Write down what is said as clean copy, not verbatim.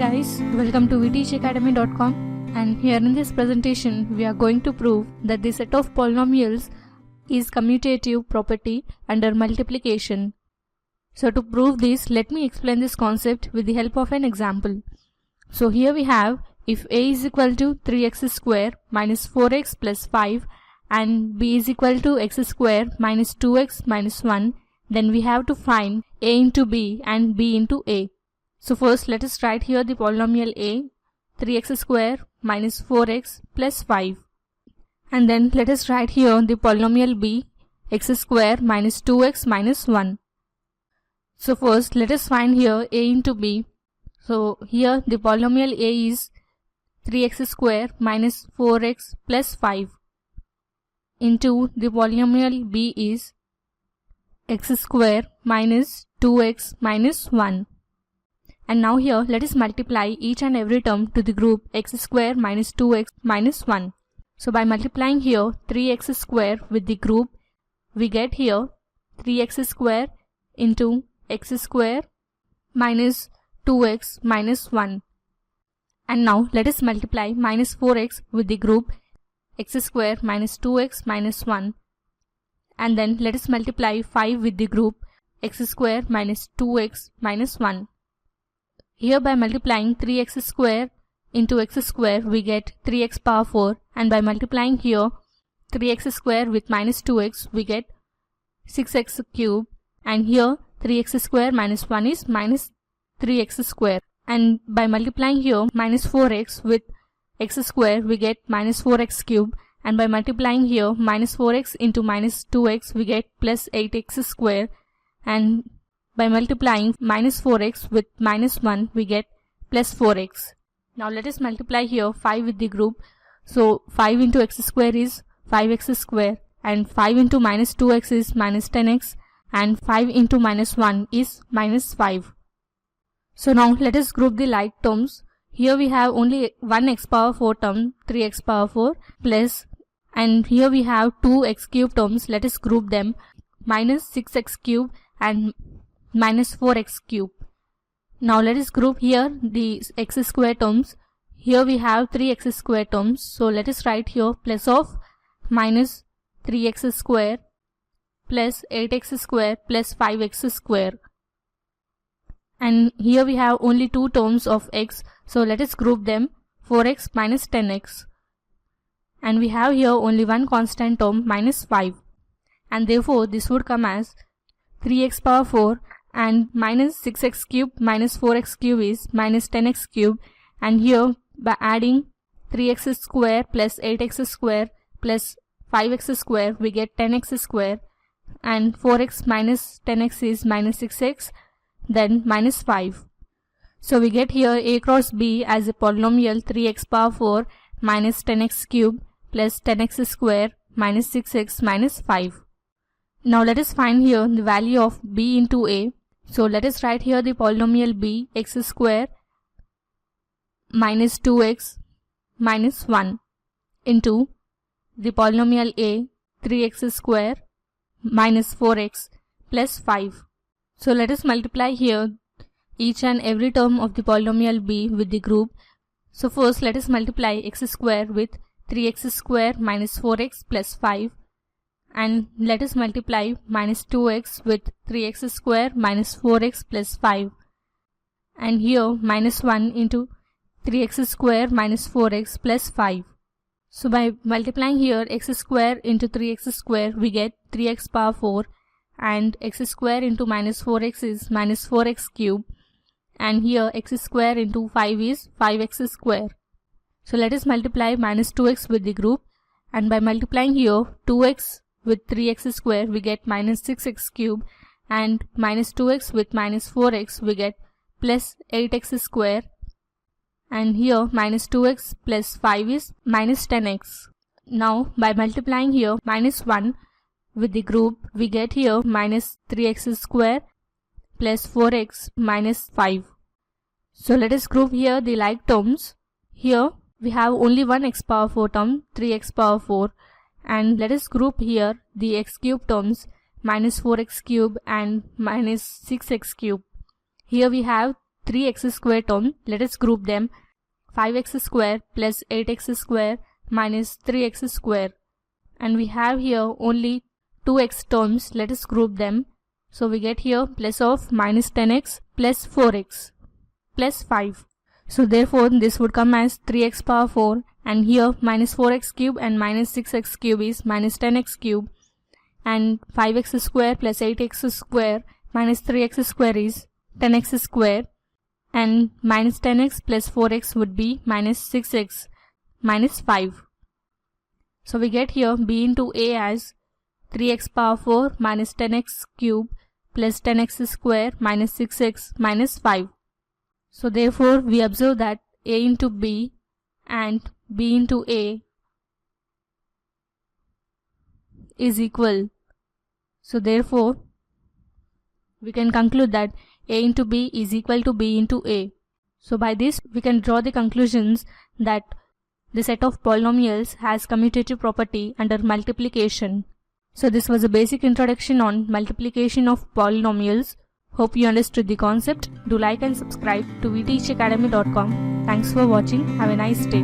guys, welcome to vteachacademy.com, and here in this presentation we are going to prove that the set of polynomials is commutative property under multiplication. So to prove this, let me explain this concept with the help of an example. So here we have, if a is equal to 3x square minus 4x plus 5 and b is equal to x square minus 2x minus 1, then we have to find a into b and b into a. So first let us write here the polynomial a, 3x square minus 4x plus 5. And then let us write here the polynomial b, x square minus 2x minus 1. So first let us find here a into b. So here the polynomial a is 3x square minus 4x plus 5 into the polynomial b is x square minus 2x minus 1. And now here let us multiply each and every term to the group x square minus 2x minus 1. So by multiplying here 3x square with the group, we get here 3x square into x square minus 2x minus 1. And now let us multiply minus 4x with the group x square minus 2x minus 1. And then let us multiply 5 with the group x square minus 2x minus 1. Here by multiplying 3x square into x square we get 3x power 4, and by multiplying here 3x square with minus 2x we get 6x cube, and here 3x square minus 1 is minus 3x square, and by multiplying here minus 4x with x square we get minus 4x cube, and by multiplying here minus 4x into minus 2x we get plus 8x square, and by multiplying minus 4x with minus 1 we get plus 4x. Now let us multiply here 5 with the group. So 5 into x square is 5x square, and 5 into minus 2x is minus 10x, and 5 into minus 1 is minus 5. So now let us group the like terms. Here we have only one x power 4 term, 3x power 4 plus, and here we have two x cube terms. Let us group them, minus 6x cube and minus 4x cube. Now let us group here the x square terms. Here we have 3x square terms. So let us write here plus of minus 3x square plus 8x square plus 5x square. And here we have only two terms of x. So let us group them, 4x minus 10x. And we have here only one constant term, minus 5. And therefore this would come as 3x power 4 and minus 6x cube minus 4x cube is minus 10x cube, and here by adding 3x square plus 8x square plus 5x square we get 10x square, and 4x minus 10x is minus 6x, then minus 5. So we get here a cross b as a polynomial 3x power 4 minus 10x cube plus 10x square minus 6x minus 5. Now let us find here the value of b into a. So let us write here the polynomial b, x square minus 2x minus 1 into the polynomial a, 3x square minus 4x plus 5. So let us multiply here each and every term of the polynomial b with the group. So first let us multiply x square with 3x square minus 4x plus 5. And let us multiply minus 2x with 3x square minus 4x plus 5. And here minus 1 into 3x square minus 4x plus 5. So by multiplying here x square into 3x square we get 3x power 4, and x square into minus 4x is minus 4x cube, and here x square into 5 is 5x square. So let us multiply minus 2x with the group, and by multiplying here 2x with 3x square we get minus 6x cube, and minus 2x with minus 4x we get plus 8x square, and here minus 2x plus 5 is minus 10x. Now by multiplying here minus 1 with the group we get here minus 3x square plus 4x minus 5. So let us group here the like terms. Here we have only one x power 4 term, 3x power 4. And let us group here the x cube terms, minus 4x cube and minus 6x cube. Here we have 3x square term, let us group them. 5x square plus 8x square minus 3x square. And we have here only 2x terms, let us group them. So we get here plus of minus 10x plus 4x plus 5. So therefore this would come as 3x power 4, and here minus 4x cube and minus 6x cube is minus 10x cube, and 5x square plus 8x square minus 3x square is 10x square, and minus 10x plus 4x would be minus 6x minus 5. So we get here b into a as 3x power 4 minus 10x cube plus 10x square minus 6x minus 5. So therefore we observe that a into b and b into a is equal. So therefore we can conclude that a into b is equal to b into a. So by this we can draw the conclusions that the set of polynomials has commutative property under multiplication. So this was a basic introduction on multiplication of polynomials. Hope you understood the concept. Do like and subscribe to vteachacademy.com. Thanks for watching. Have a nice day.